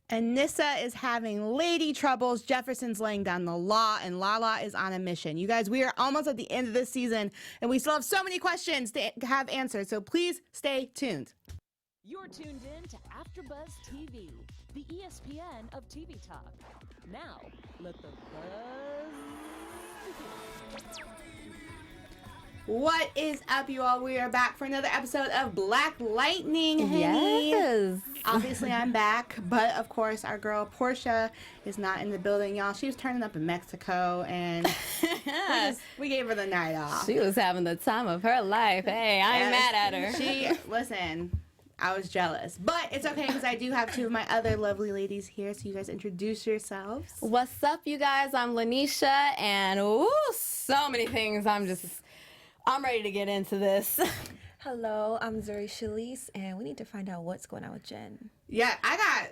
Anissa is having lady troubles. Jefferson's laying down the law, and Lala is on a mission. You guys, we are almost at the end of this season, and we still have so many questions to have answered, so please stay tuned. You're tuned in to AfterBuzz TV, the ESPN of TV talk. Now, let the buzz begin. What is up, you all? We are back for another episode of Black Lightning, honey. Yes. Obviously, I'm back, but of course, our girl Portia is not in the building, y'all. She was turning up in Mexico, and we gave her the night off. She was having the time of her life. Hey, I ain't mad at her. Listen, I was jealous, but it's okay because I do have two of my other lovely ladies here, so you guys introduce yourselves. What's up, you guys? I'm Lanisha, and so many things. I'm ready to get into this. Hello, I'm Zuri Shalise, and we need to find out what's going on with Jen. Yeah,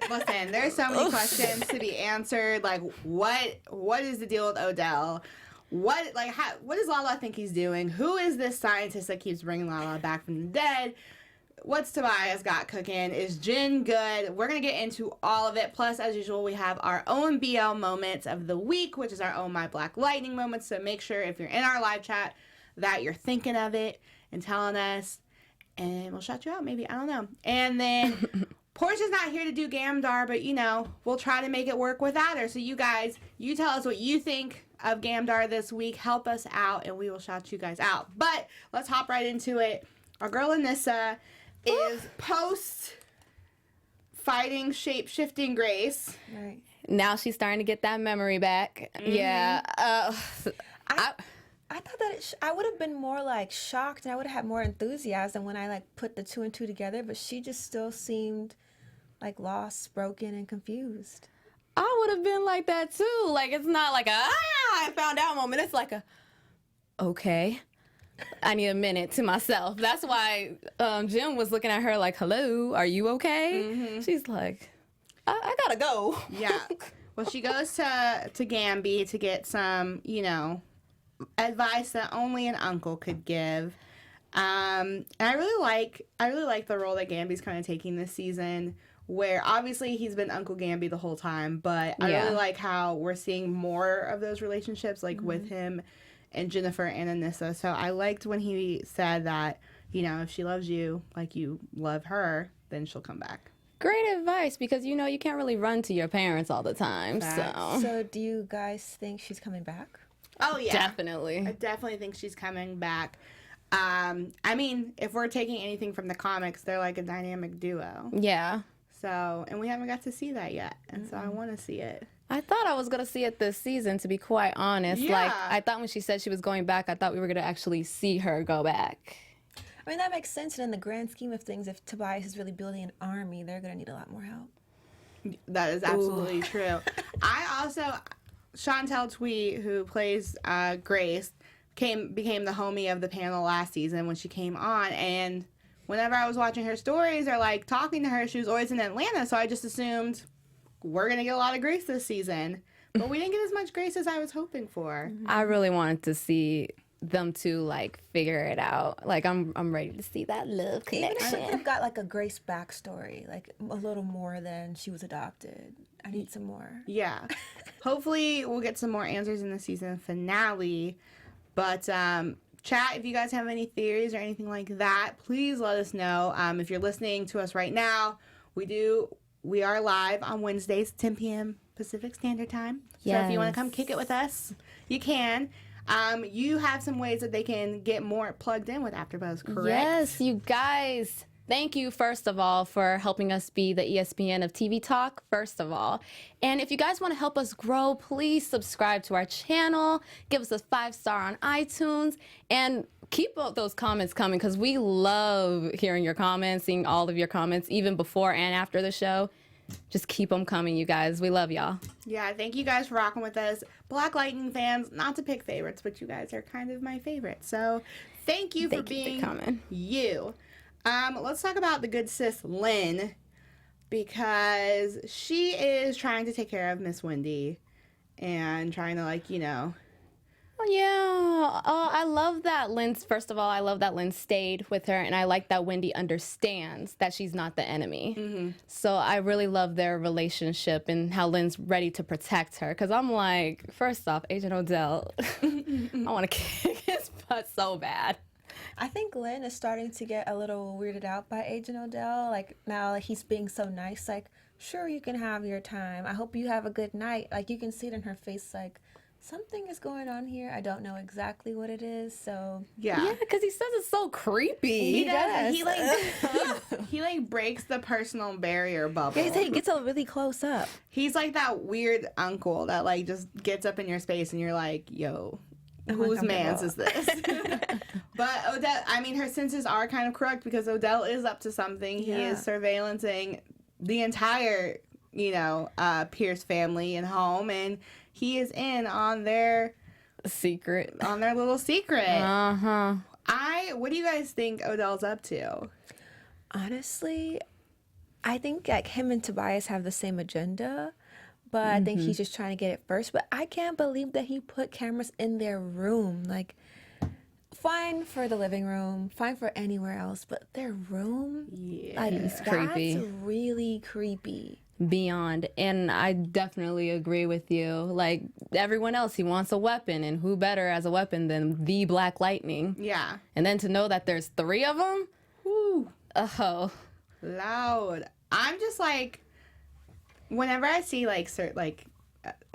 listen, there's so many questions to be answered. Like, what is the deal with Odell? What does Lala think he's doing? Who is this scientist that keeps bringing Lala back from the dead? What's Tobias got cooking? Is Jen good? We're going to get into all of it. Plus, as usual, we have our own BL moments of the week, which is our own My Black Lightning moments. So make sure if you're in our live chat that you're thinking of it and telling us, and we'll shout you out maybe. I don't know. And then Portia's not here to do Gamdar, but, we'll try to make it work without her. So you guys, you tell us what you think of Gamdar this week. Help us out, and we will shout you guys out. But let's hop right into it. Our girl Anissa is post-fighting, shape-shifting Grace. Right. Now she's starting to get that memory back. Mm-hmm. Yeah. I thought that I would have been more shocked, and I would have had more enthusiasm when I put the two and two together, but she just still seemed lost, broken, and confused. I would have been like that too. It's not like I found out moment. It's like okay. I need a minute to myself. That's why Jim was looking at her like, hello, are you okay? Mm-hmm. She's like, I gotta go. Yeah. Well, she goes to Gamby to get some, advice that only an uncle could give. And I really like the role that Gamby's kind of taking this season, where obviously he's been Uncle Gamby the whole time, but I really like how we're seeing more of those relationships, with him and Jennifer and Anissa. So I liked when he said that, if she loves you like you love her, then she'll come back. Great advice, because you can't really run to your parents all the time. So do you guys think she's coming back? Oh, yeah. Definitely. I definitely think she's coming back. If we're taking anything from the comics, they're like a dynamic duo. Yeah. So, and we haven't got to see that yet. And so I want to see it. I thought I was going to see it this season, to be quite honest. Yeah. I thought when she said she was going back, I thought we were going to actually see her go back. I mean, that makes sense. And in the grand scheme of things, if Tobias is really building an army, they're going to need a lot more help. That is absolutely true. Chantel Tweet, who plays Grace, became the homie of the panel last season when she came on, and whenever I was watching her stories or talking to her, she was always in Atlanta, so I just assumed we're gonna get a lot of Grace this season, but we didn't get as much Grace as I was hoping for. I really wanted to see them two figure it out. I'm ready to see that love connection. Even if we've got a Grace backstory, a little more than she was adopted. I need some more. Yeah. Hopefully we'll get some more answers in the season finale. But chat, if you guys have any theories or anything like that, please let us know. If you're listening to us right now, we are live on Wednesdays, 10 p.m. Pacific Standard Time. Yes. So if you want to come kick it with us, you can. You have some ways that they can get more plugged in with AfterBuzz, correct? Yes, you guys. Thank you, first of all, for helping us be the ESPN of TV Talk, first of all. And if you guys want to help us grow, please subscribe to our channel, give us a 5-star on iTunes, and keep those comments coming, because we love hearing your comments, seeing all of your comments, even before and after the show. Just keep them coming, you guys. We love y'all. Yeah, thank you guys for rocking with us. Black Lightning fans, not to pick favorites, but you guys are kind of my favorites. So thank you for being you. Let's talk about the good sis Lynn, because she is trying to take care of Miss Wendy and trying to Yeah, I love that Lynn. First of all, I love that Lynn stayed with her, and I like that Wendy understands that she's not the enemy. Mm-hmm. So I really love their relationship and how Lynn's ready to protect her. Because I'm like, first off, Agent Odell, I want to kick his butt so bad. I think Lynn is starting to get a little weirded out by Agent Odell. Like, now like, he's being so nice. Like, sure, you can have your time. I hope you have a good night. Like, you can see it in her face, like, something is going on here. I don't know exactly what it is, so... Yeah, because he says it's so creepy. He does. He like breaks the personal barrier bubble. Yeah, he gets a really close up. He's like that weird uncle that like just gets up in your space and you're like, yo, whose man's is this? But Odell, I mean, her senses are kind of correct because Odell is up to something. He is surveillancing the entire, Pierce family and home, and he is in on their secret, on their little secret. Uh-huh. What do you guys think Odell's up to? Honestly, I think like him and Tobias have the same agenda, but I think he's just trying to get it first. But I can't believe that he put cameras in their room. Like, fine for the living room, fine for anywhere else, but their room, Yeah, creepy. That's really creepy. Beyond. And I definitely agree with you. Like everyone else, he wants a weapon, and who better as a weapon than the Black Lightning? Yeah. And then to know that there's 3 of them? Woo. Oh. Loud. I'm just like, whenever I see like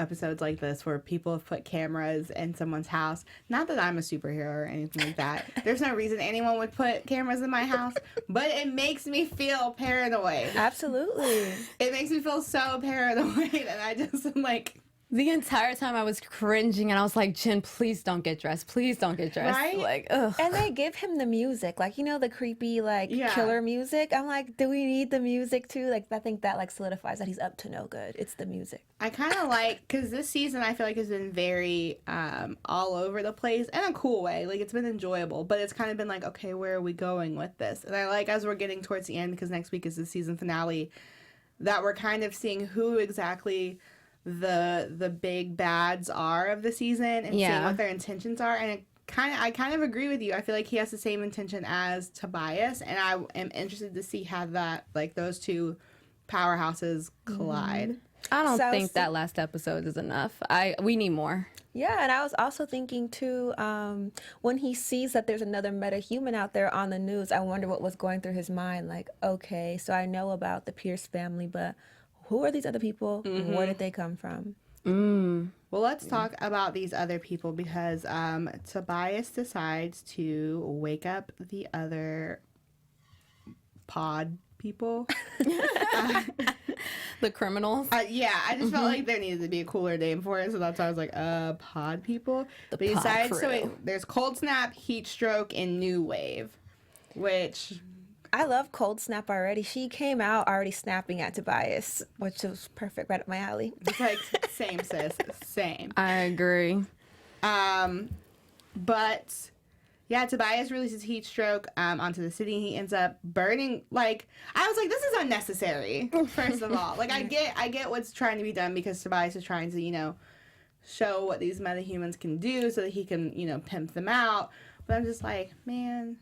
episodes like this where people have put cameras in someone's house, not that I'm a superhero or anything like that, there's no reason anyone would put cameras in my house, but it makes me feel paranoid. Absolutely. It makes me feel so paranoid, and I just am like, The entire time I was cringing, and I was like, Jen, please don't get dressed. Please don't get dressed. Right? Like, ugh. And they give him the music, like, the creepy, like, killer music. I'm like, do we need the music too? Like, I think that, like, solidifies that he's up to no good. It's the music. I kind of like, because this season I feel like has been very all over the place in a cool way. Like, it's been enjoyable, but it's kind of been like, okay, where are we going with this? And I like, as we're getting towards the end, because next week is the season finale, that we're kind of seeing who exactly the big bads are of the season and seeing what their intentions are. And I kind of agree with you. I feel like he has the same intention as Tobias, and I am interested to see how that, like, those two powerhouses collide. I don't think that last episode is enough. We need more. Yeah, and I was also thinking too, when he sees that there's another metahuman out there on the news, I wonder what was going through his mind. Like, okay, so I know about the Pierce family, but who are these other people? Where did they come from? Well, let's talk about these other people, because Tobias decides to wake up the other pod people. The criminals. Yeah, I just felt like there needed to be a cooler name for it, so that's why I was like, pod people. But he pod decides, crew. there's Cold Snap, Heat Stroke, and New Wave, which... I love Cold Snap already. She came out already snapping at Tobias, which was perfect, right up my alley. It's like, same, sis. Same. I agree. But, yeah, Tobias releases Heat Stroke onto the city. He ends up burning, like, I was like, this is unnecessary, first of all. Like, I get what's trying to be done, because Tobias is trying to, show what these metahumans can do so that he can, pimp them out. But I'm just like, man...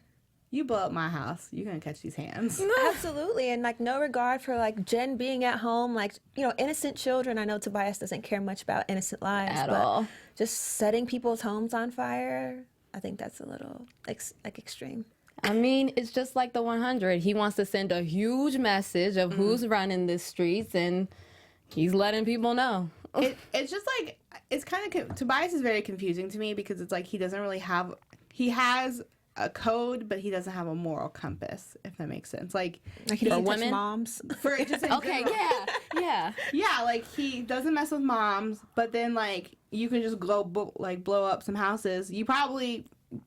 You blow up my house, you're gonna catch these hands. Absolutely, and like no regard for like Jen being at home, like innocent children. I know Tobias doesn't care much about innocent lives At but all. just setting people's homes on fire, I think that's a little like extreme. I mean, it's just like the 100. He wants to send a huge message of who's running the streets, and he's letting people know. It's just like, it's kind of, Tobias is very confusing to me, because it's like he doesn't really have, he has a code, but he doesn't have a moral compass, if that makes sense. Like he doesn't touch women? moms. For just in Okay, general. yeah. Yeah, like he doesn't mess with moms, but then like you can just blow up some houses. You probably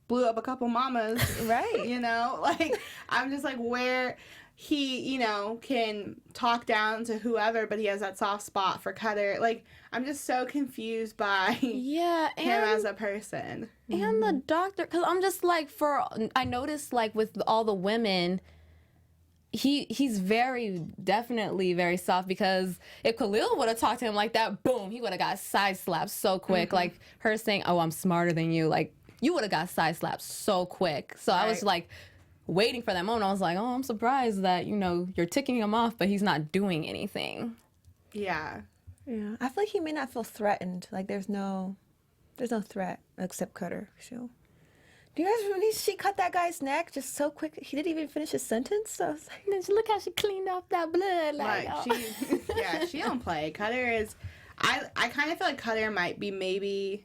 blew up a couple mamas, Right. Like I'm just like, where he, can talk down to whoever, but he has that soft spot for Cutter. Like, I'm just so confused by Yeah, him as a person. And the doctor, because I'm just like, I noticed like with all the women, he's definitely very soft, because if Khalil would have talked to him like that, boom, he would have got side slapped so quick. Like her saying, "Oh, I'm smarter than you," like you would have got side slapped so quick. So I was like waiting for that moment. I was like, "Oh, I'm surprised that you're ticking him off, but he's not doing anything." Yeah. Yeah, I feel like he may not feel threatened. Like there's no threat except Cutter. So, do you guys when she cut that guy's neck just so quick? He didn't even finish his sentence. So I was like, And then look how she cleaned off that blood. Like, she don't play. Cutter is, I kind of feel like Cutter might be maybe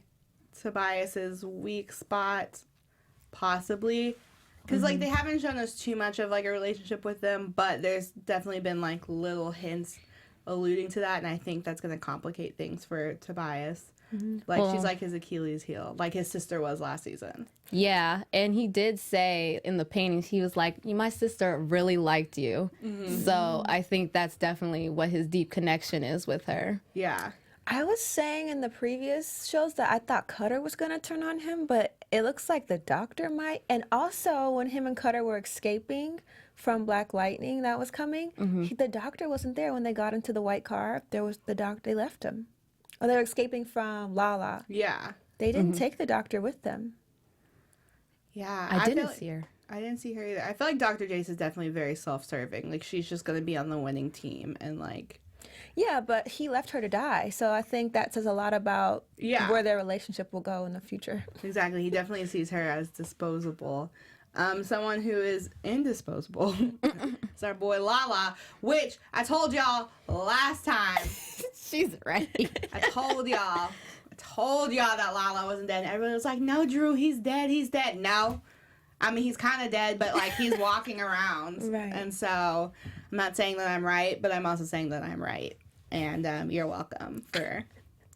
Tobias's weak spot, possibly, because like they haven't shown us too much of like a relationship with them, but there's definitely been like little hints alluding to that, and I think that's going to complicate things for Tobias. Like she's like his Achilles heel, like his sister was last season. Yeah, and he did say in the paintings, he was like, my sister really liked you. So I think that's definitely what his deep connection is with her. Yeah. I was saying in the previous shows that I thought Cutter was gonna turn on him, but it looks like the doctor might. And also, when him and Cutter were escaping from Black Lightning that was coming, the doctor wasn't there when they got into the white car. There was the doctor. They left him. Or they were escaping from Lala. Yeah. They didn't take the doctor with them. Yeah. I didn't see her. I didn't see her either. I feel like Dr. Jace is definitely very self-serving. Like she's just going to be on the winning team and like... Yeah, but he left her to die. So I think that says a lot about where their relationship will go in the future. Exactly. He definitely sees her as disposable. Someone who is indisposable is our boy Lala, which I told y'all last time. She's ready. I told y'all that Lala wasn't dead. Everyone was like, no, Drew, he's dead. He's dead. No. I mean, he's kind of dead, but like he's walking around. Right. And so I'm not saying that I'm right, but I'm also saying that I'm right. And you're welcome for,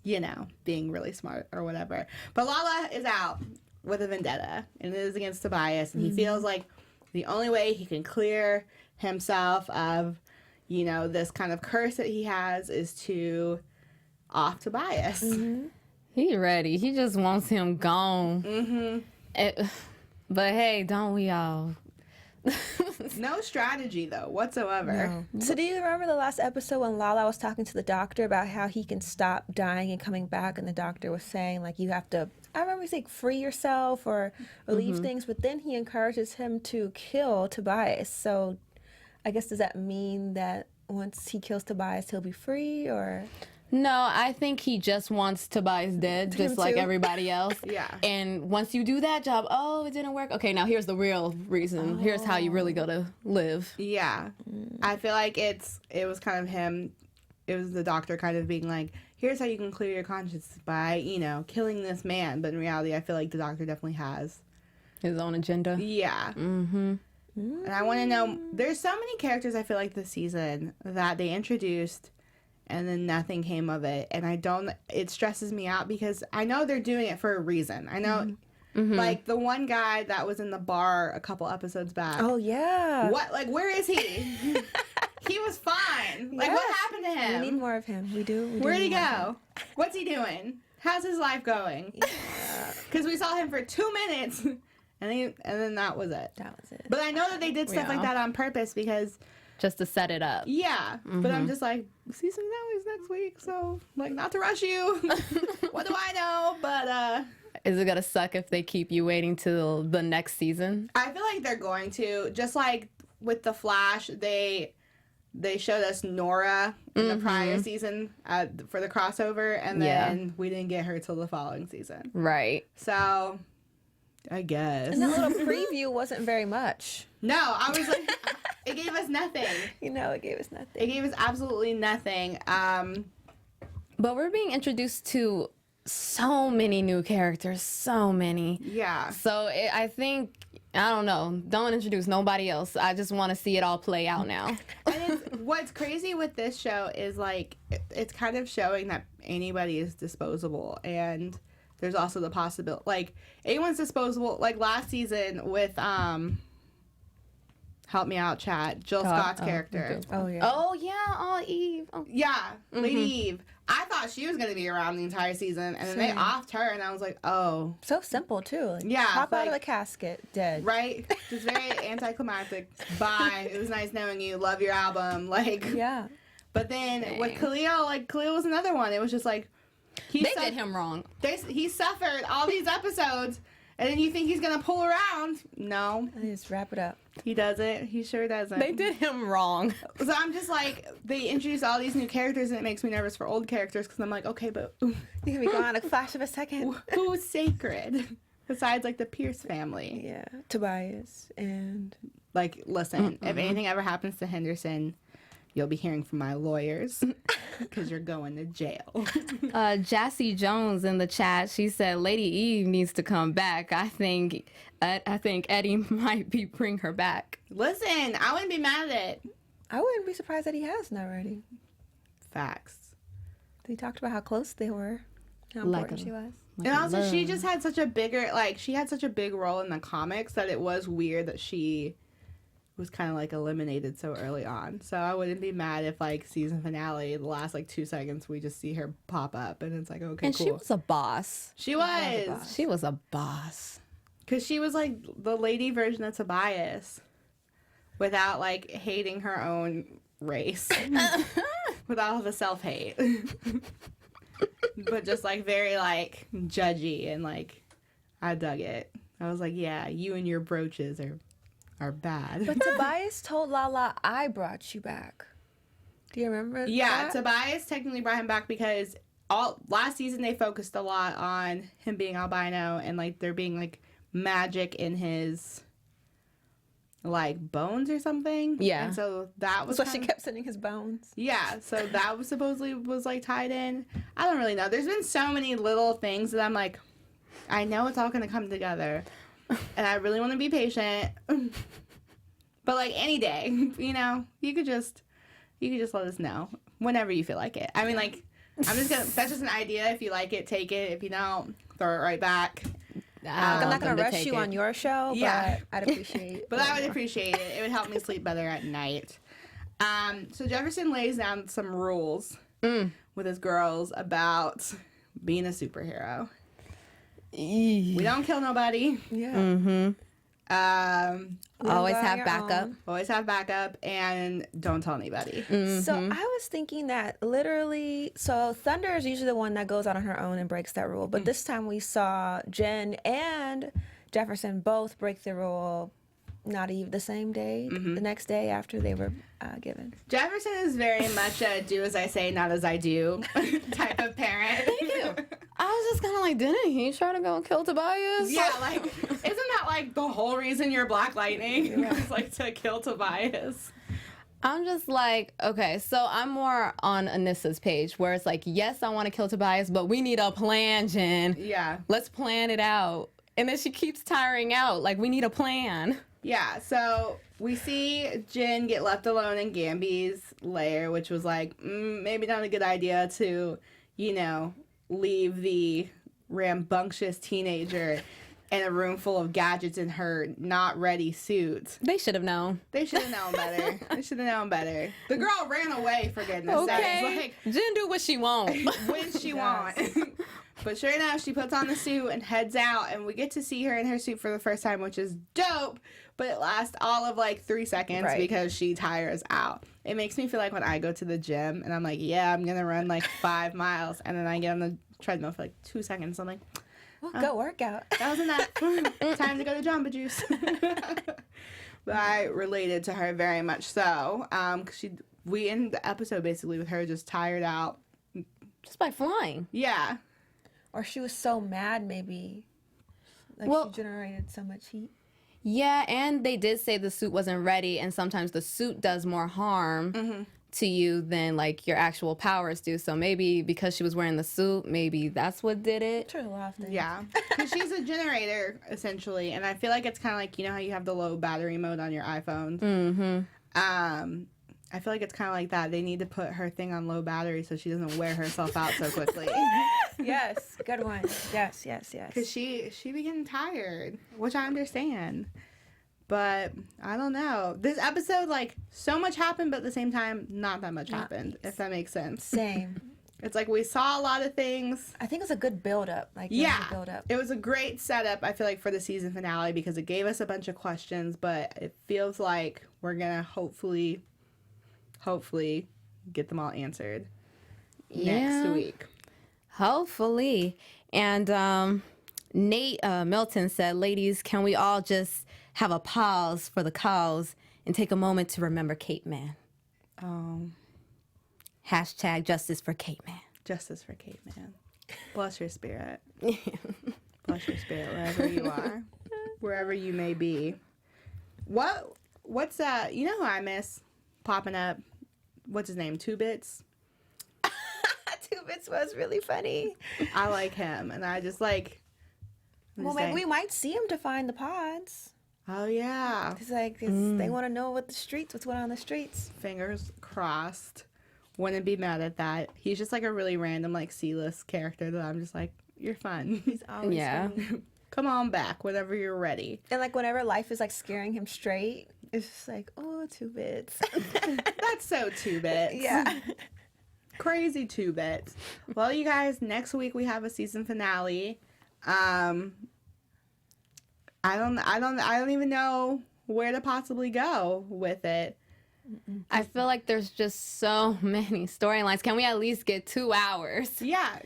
being really smart or whatever. But Lala is out with a vendetta, and it is against Tobias, and he feels like the only way he can clear himself of, this kind of curse that he has is to off Tobias. He's ready. He just wants him gone. But hey, don't we all? No strategy, though, whatsoever. No. So do you remember the last episode when Lala was talking to the doctor about how he can stop dying and coming back, and the doctor was saying, like, you have to, I remember saying, free yourself or relieve things, but then he encourages him to kill Tobias. So I guess does that mean that once he kills Tobias, he'll be free, or... No, I think he just wants Tobias dead, just like everybody else. Yeah. And once you do that job, it didn't work. Okay, now here's the real reason. Here's how you really gotta live. Yeah. I feel like it was kind of him. It was the doctor kind of being like, here's how you can clear your conscience by, killing this man. But in reality, I feel like the doctor definitely has His own agenda. Yeah. And I want to know, there's so many characters I feel like this season that they introduced and then nothing came of it. And it stresses me out because I know they're doing it for a reason. I know, like, the one guy that was in the bar a couple episodes back. Oh, yeah. Where is he? He was fine. Like, what happened to him? We need more of him. We do. Where'd he go? What's he doing? How's his life going? Because we saw him for 2 minutes, and then that was it. That was it. But I know that they did stuff like that on purpose because... Just to set it up. Yeah. But I'm just like, season finale is next week, so, like, not to rush you. What do I know? But, Is it gonna suck if they keep you waiting till the next season? I feel like they're going to. Just like with The Flash, they showed us Nora in the prior season for the crossover, and then we didn't get her till the following season. Right. So, I guess. And that little preview wasn't very much. No, I was like, it gave us nothing. It gave us nothing. It gave us absolutely nothing. But we're being introduced to so many new characters, so many. Yeah. So I think, I don't know, don't introduce nobody else. I just want to see it all play out now. And what's crazy with this show is, like, it's kind of showing that anybody is disposable, and there's also the possibility, like, anyone's disposable. Like last season with help me out, chat, Jill Scott's character. Oh, yeah. Oh, yeah. Oh, Eve. Oh. Yeah, Lady Eve. I thought she was going to be around the entire season, and then they Same. offed her, and I was like, oh. So simple, too. Like, Yeah, Pop out like- of the casket, dead. Right? Just very anticlimactic. Bye. It was nice knowing you. Love your album. Like, Yeah. but then Dang. with Khalil, like, Khalil was another one. It was just like, he They did him wrong. he suffered all these episodes, and then you think he's going to pull around. No, And just wrap it up. he doesn't. He sure doesn't. They did him wrong. So I'm just like, they introduce all these new characters, and it makes me nervous for old characters because I'm like, okay, but You can be gone a flash of a second. who's sacred besides like the Pierce family? Yeah. Tobias and Like, listen, if anything ever happens to Henderson, you'll be hearing from my lawyers because you're going to jail. Jassy Jones in the chat, she said Lady Eve needs to come back. I think Eddie might be bring her back. Listen, I wouldn't be mad at it. I wouldn't be surprised that he hasn't already. Facts. They talked about how close they were, how Like important a- she was. And also, she just had such a she had such a big role in the comics that it was weird that she was kind of like eliminated so early on. So I wouldn't be mad if like season finale, the last like 2 seconds, we just see her pop up and it's like, okay, And cool. she was a boss. She was. She was a boss. Because she was like the lady version of Tobias without like hating her own race. Without all the self-hate. But just like very like judgy and like I dug it. I was like, yeah, you and your brooches are bad. But Tobias told Lala, I brought you back. Do you remember Yeah, that? Tobias technically brought him back because last season they focused a lot on him being albino and like there being like magic in his like bones or something. Yeah. And so that was That's why she kinda- kept sending his bones. Yeah, so that was supposedly was like tied in. I don't really know. There's been so many little things that I'm like, I know it's all gonna come together, and I really want to be patient. But like any day, you know, you could just let us know whenever you feel like it. I mean, like, I'm just gonna. That's just an idea. If you like it, take it. If you don't, throw it right back. I'm not going to rush take you it. on your show, Yeah. but I'd appreciate But I would appreciate it. It would help me sleep better at night. So Jefferson lays down some rules with his girls about being a superhero. We don't kill nobody. Yeah. Mm-hmm. Always go on have your backup. own. Always have backup and don't tell anybody. So I was thinking that literally, so Thunder is usually the one that goes out on her own and breaks that rule. But this time we saw Jen and Jefferson both break the rule, not even the same day, the next day after they were given. Jefferson is very much a do as I say, not as I do type of parent. Thank you. I was just kind of like, didn't he try to go and kill Tobias? Yeah, like, isn't that like the whole reason you're Black Lightning? It's like to kill Tobias. I'm just like, okay, so I'm more on Anissa's page where it's like, yes, I want to kill Tobias, but we need a plan, Jen. Yeah. Let's plan it out. And then she keeps tiring out. Like, we need a plan. Yeah, so we see Jin get left alone in Gamby's lair, which was like, maybe not a good idea to, you know, leave the rambunctious teenager in a room full of gadgets in her not ready suit. They should have known. They should have known better. They should have known better. The girl ran away, for goodness Okay. sakes. Jen do what she want. Like, when she want. But sure enough, she puts on the suit and heads out, and we get to see her in her suit for the first time, which is dope, but it lasts all of like 3 seconds Right. because she tires out. It makes me feel like when I go to the gym and I'm like, yeah, I'm gonna run like 5 miles, and then I get on the treadmill for like 2 seconds. I'm like, Go workout. that was enough. Time to go to Jamba Juice. But I related to her very much so. 'Cause we end the episode basically with her just tired out. Just by flying. Yeah. Or she was so mad, maybe. Like Well- she generated so much heat. Yeah, and they did say the suit wasn't ready, and sometimes the suit does more harm to you than like your actual powers do. So maybe because she was wearing the suit, maybe that's what did it. True, a lot of things. Yeah, because she's a generator essentially, and I feel like it's kind of like, you know how you have the low battery mode on your iPhones. I feel like it's kind of like that. They need to put her thing on low battery so she doesn't wear herself out so quickly. Yes, good one. Yes, yes, Because yes. she be getting tired, which I understand. But I don't know. This episode, like, so much happened, but at the same time, not that much happened. If that makes sense. Same. It's like we saw a lot of things. I think it's a good build up. Like, Yeah, build up. it was a great setup, I feel like, for the season finale because it gave us a bunch of questions, but it feels like we're going to hopefully get them all answered next week. Hopefully. And Nate Milton said, ladies, can we all just have a pause for the cause and take a moment to remember Kate Man? Hashtag justice for Kate Man. Justice for Kate Man. Bless your spirit. Bless your spirit wherever you are. Wherever you may be. What's that? You know who I miss popping up? What's his name? 2 Bits? 2 Bits was really funny. I like him. And I just like... Well, maybe we might see him to find the pods. Oh, yeah. It's like, they want to know what's going on in the streets. Fingers crossed. Wouldn't be mad at that. He's just like a really random, like, C-list character that I'm just like, you're fun. He's always funny. Come on back whenever you're ready. And, like, whenever life is, like, scaring him straight, it's just like, oh, 2 Bits. That's so 2 Bits. Yeah. Crazy 2 Bits. Well, you guys, next week we have a season finale. I don't even know where to possibly go with it. I feel like there's just so many storylines. Can we at least get 2 hours? Yeah.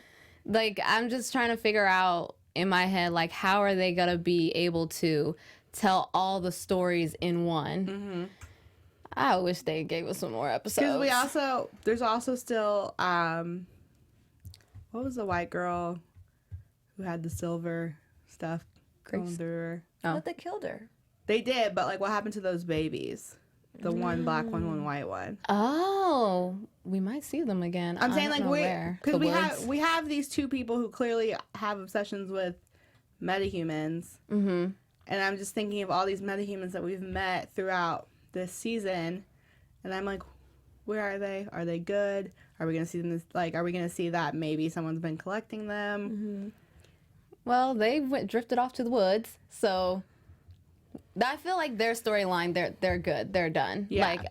Like, I'm just trying to figure out in my head, like, how are they going to be able to tell all the stories in one? Mm-hmm. I wish they gave us some more episodes. Because there's also still, what was the white girl who had the silver stuff going through her? Oh. But they killed her. They did, but, like, what happened to those babies? The one black one, one white one. Oh, we might see them again. I'm saying, like, because we woods? have these 2 people who clearly have obsessions with metahumans. Mm-hmm. And I'm just thinking of all these metahumans that we've met throughout this season. And I'm like, where are they? Are they good? Are we going to see them? Are we going to see that maybe someone's been collecting them? Mm-hmm. Well, they drifted off to the woods, so I feel like their storyline, they're good, they're done. Yeah. Like,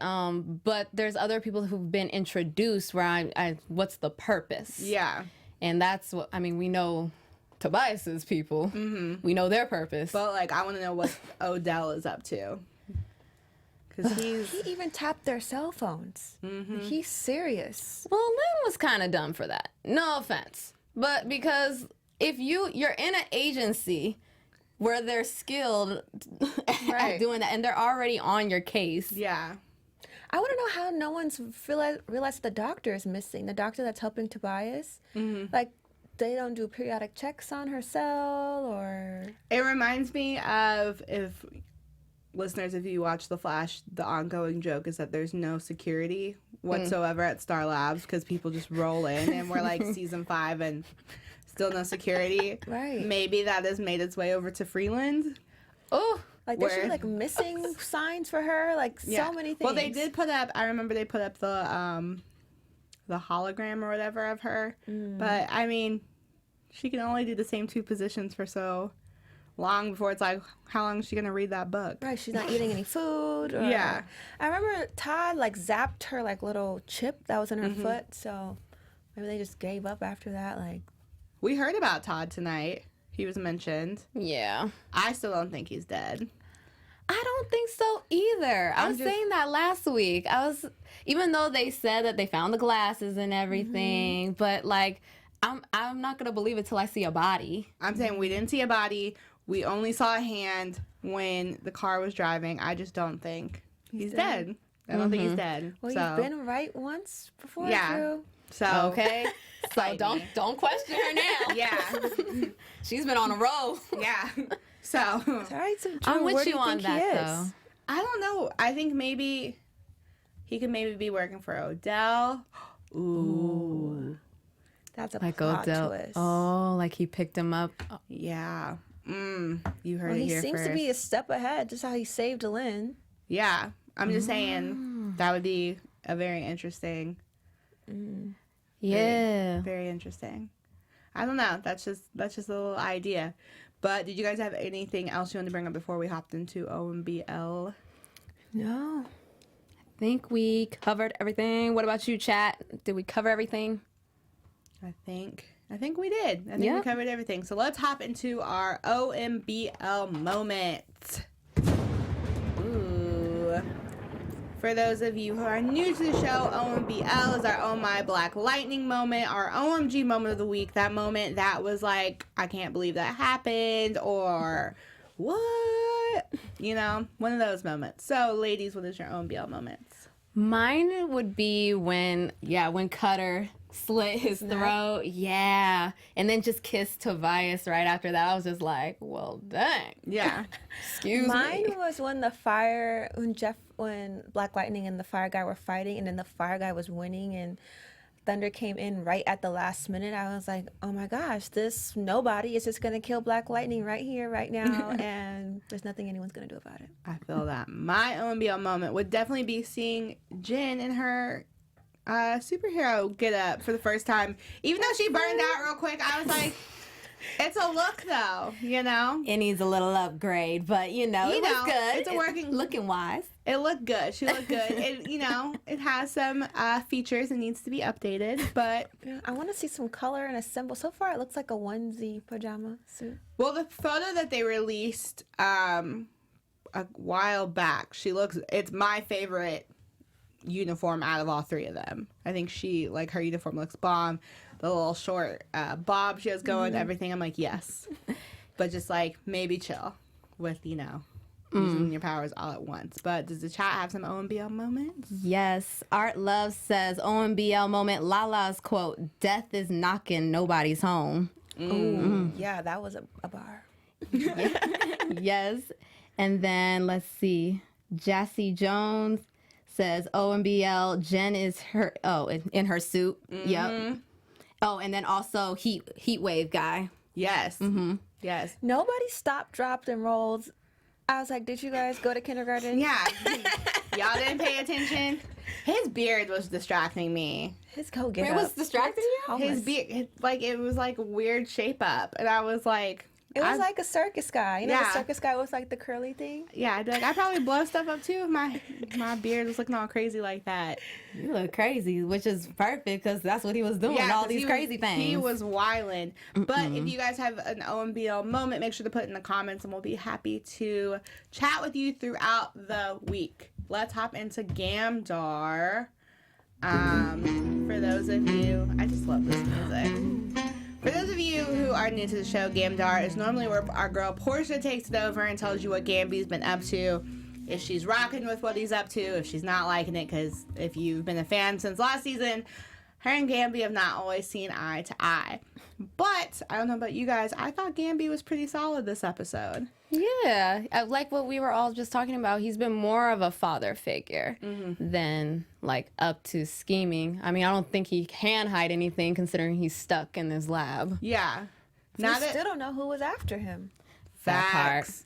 but there's other people who've been introduced where I what's the purpose? Yeah. And that's what we know. Tobias's people, we know their purpose. But, like, I want to know what Odell is up to. Because He even tapped their cell phones. Mm-hmm. He's serious. Well, Lynn was kind of dumb for that. No offense, but because if you're in an agency where they're skilled at doing that, and they're already on your case. Yeah. I want to know how no one's realized the doctor is missing. The doctor that's helping Tobias. Mm-hmm. Like, they don't do periodic checks on her cell, or... It reminds me of, if you watch The Flash, the ongoing joke is that there's no security whatsoever at Star Labs because people just roll in and we're like season 5 and still no security. Right. Maybe that has made its way over to Freeland. Oh, Like, there should be, like, missing signs for her, like, so many things. Well, they did put up, I remember they put up the hologram or whatever of her. But, I mean, she can only do the same 2 positions for so long before it's like, how long is she going to read that book? Right, she's not eating any food. Or... Yeah. I remember Todd, like, zapped her, like, little chip that was in her foot, so maybe they just gave up after that, like... We heard about Todd tonight. He was mentioned. yeah. I still don't think he's dead. I don't think so either. I was saying that last week. Even though they said that they found the glasses and everything, but like, I'm not gonna believe it till I see a body. I'm saying we didn't see a body. We only saw a hand when the car was driving. I just don't think he's dead. I don't think he's dead. Well, so. you've been right once before, Yeah. Drew. So Okay, so don't question her now. Yeah. She's been on a roll. Yeah. So All right, so Drew, I'm where with do you you on think he that is? though. I don't know. I think maybe he could maybe be working for Odell. Ooh. That's a Like plot Odell. twist. Oh, like he picked him up. Yeah. You heard Well, it he here seems first. to be a step ahead, just how he saved Lynn. Yeah. I'm just saying that would be a very interesting. Yeah. Very interesting. I don't know. That's just a little idea. But did you guys have anything else you wanted to bring up before we hopped into OMBL? No. I think we covered everything. What about you, chat? Did we cover everything? I think we did. I think we covered everything. So let's hop into our OMBL moments. Ooh. For those of you who are new to the show, OMBL is our Oh My Black Lightning moment, our OMG moment of the week. That moment that was like, I can't believe that happened, or what? You know, one of those moments. So, ladies, what is your OMBL moments? Mine would be when Cutter slit his throat. Yeah. And then just kissed Tobias right after that. I was just like, well, dang. Yeah. Excuse Mine me. was when when Black Lightning and the Fire Guy were fighting, and then the Fire Guy was winning, and Thunder came in right at the last minute. I was like, oh my gosh, nobody is just going to kill Black Lightning right here, right now, and there's nothing anyone's going to do about it. I feel that. My OMBL moment would definitely be seeing Jen in her superhero get up for the first time. Even though she burned out real quick, I was like, it's a look though, you know? It needs a little upgrade, but it was good. It's looking wise. It looked good. She looked good. It has some features and needs to be updated, but Yeah, I want to see some color and a symbol. So far, it looks like a onesie pajama suit. well, the photo that they released a while back, it's my favorite uniform out of all three of them. I think her uniform looks bomb. The little short bob she has going, everything. I'm like, yes. But just like, maybe chill with, using your powers all at once. But does the chat have some OMBL moments? Yes. Art Love says, OMBL moment, Lala's quote, death is knocking, nobody's home. Ooh, yeah, that was a bar. Yes. And then let's see. Jassy Jones says, OMBL, Jen is in her suit. Yep. Oh, and then also heat wave guy. Yes. Yes. Nobody stopped, dropped, and rolled. I was like, did you guys go to kindergarten? Yeah. Y'all didn't pay attention? His beard was distracting me. His go get It up. was distracting you? His beard, it was like a weird shape up. And I was like... It was like a circus guy. You know, Yeah. the circus guy was like the curly thing. Yeah, I'd be like, I probably blow stuff up too if my beard was looking all crazy like that. You look crazy, which is perfect because that's what he was doing, all 'cause these crazy things. He was wildin'. But if you guys have an OMBL moment, make sure to put it in the comments and we'll be happy to chat with you throughout the week. Let's hop into Gamdar. For those of you, I just love this music. For those of you who are new to the show, Gamdar is normally where our girl Portia takes it over and tells you what Gamby's been up to, if she's rocking with what he's up to, if she's not liking it, because if you've been a fan since last season, her and Gamby have not always seen eye to eye. But, I don't know about you guys, I thought Gamby was pretty solid this episode. Yeah, like what we were all just talking about. He's been more of a father figure than like up to scheming. I mean, I don't think he can hide anything considering he's stuck in this lab. Yeah. We still don't know who was after him. That part. Facts.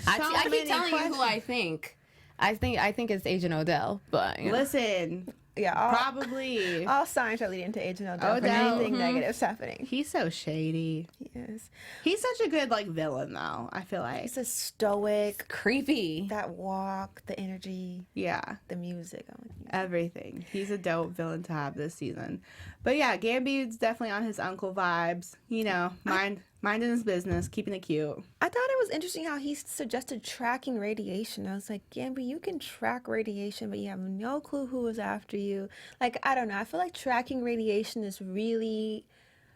I many keep telling you who I think. I think it's Agent Odell, but Listen, Yeah, probably. all signs are leading to Agent Odell for Odell, anything negative's happening. He's so shady. Yes. He's such a good, villain, though, I feel like. He's a stoic, creepy. that walk, the energy, Yeah. the music. I'm like, Everything. He's a dope villain to have this season. But yeah, Gamby's definitely on his uncle vibes. Minding his business, keeping it cute. I thought it was interesting how he suggested tracking radiation. I was like, Gamby, you can track radiation, but you have no clue who is after you. Like, I don't know. I feel like tracking radiation is really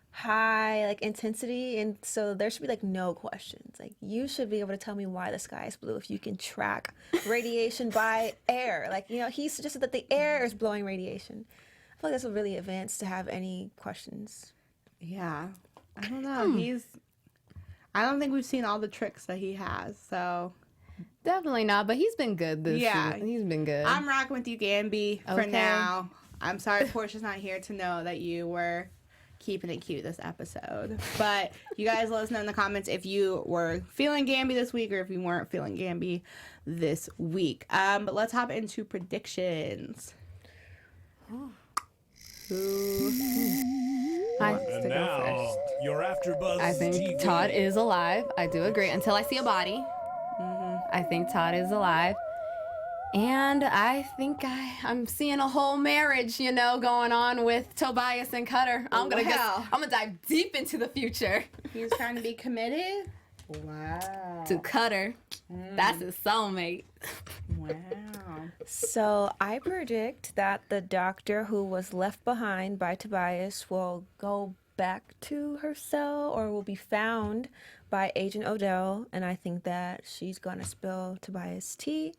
high, intensity, and so there should be, no questions. Like, you should be able to tell me why the sky is blue if you can track radiation by air. He suggested that the air is blowing radiation. I feel like that's really advanced to have any questions. Yeah. I don't know. I don't think we've seen all the tricks that he has, so. Definitely not, but he's been good this season. He's been good. I'm rocking with you, Gamby, for Okay. now. I'm sorry Portia's not here to know that you were keeping it cute this episode. But you guys let us know in the comments if you were feeling Gamby this week or if you weren't feeling Gamby this week. But let's hop into predictions. And now, your AfterBuzz I think TV. Todd is alive. I do agree. Until I see a body, I think Todd is alive. And I think I'm seeing a whole marriage, going on with Tobias and Cutter. I'm gonna dive deep into the future. He's trying to be committed? Wow. To Cutter. That's his soulmate. Wow. So I predict that the doctor who was left behind by Tobias will go back to her cell or will be found by Agent Odell. And I think that she's going to spill Tobias' tea.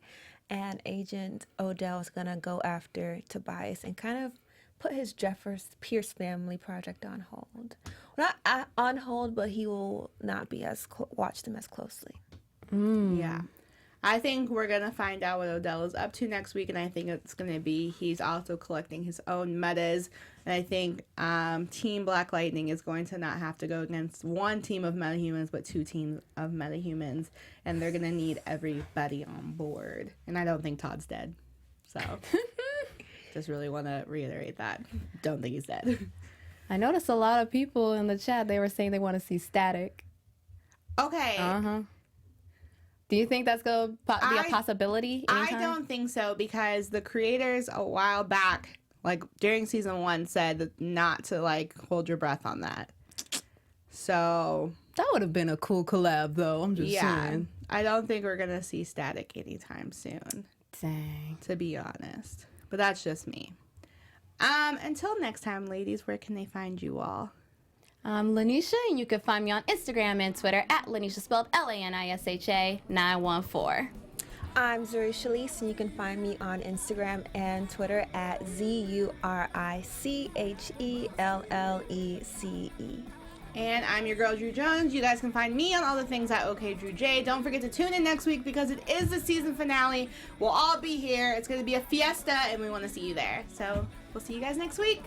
And Agent Odell is going to go after Tobias and kind of put his Jefferson Pierce family project on hold. Not on hold, but he will not be watch them as closely. Yeah. I think we're going to find out what Odell is up to next week, and I think it's going to be he's also collecting his own metas. And I think Team Black Lightning is going to not have to go against one team of metahumans, but two teams of metahumans. And they're going to need everybody on board. And I don't think Todd's dead. So just really want to reiterate that. Don't think he's dead. I noticed a lot of people in the chat, they were saying they want to see Static. Okay. Uh-huh. Do you think that's going to be a possibility anytime? I don't think so, because the creators a while back, like during season 1, said not to like hold your breath on that. So that would have been a cool collab, though. I'm just saying. I don't think we're gonna see Static anytime soon. Dang. To be honest, but that's just me. Until next time, ladies, where can they find you all? I'm Lanisha, and you can find me on Instagram and Twitter at Lanisha, spelled Lanisha 914. I'm Zuri Shalise, and you can find me on Instagram and Twitter at ZuriChellece. And I'm your girl, Drew Jones. You guys can find me on all the things at OKDrewJ. Don't forget to tune in next week because it is the season finale. We'll all be here. It's going to be a fiesta, and we want to see you there. So we'll see you guys next week.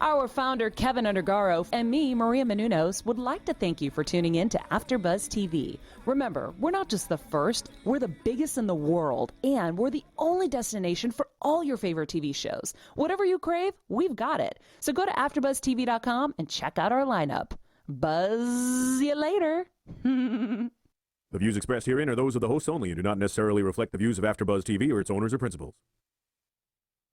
Our founder, Kevin Undergaro, and me, Maria Menounos, would like to thank you for tuning in to AfterBuzz TV. Remember, we're not just the first, we're the biggest in the world, and we're the only destination for all your favorite TV shows. Whatever you crave, we've got it. So go to AfterBuzzTV.com and check out our lineup. Buzz you later. The views expressed herein are those of the hosts only and do not necessarily reflect the views of AfterBuzz TV or its owners or principals.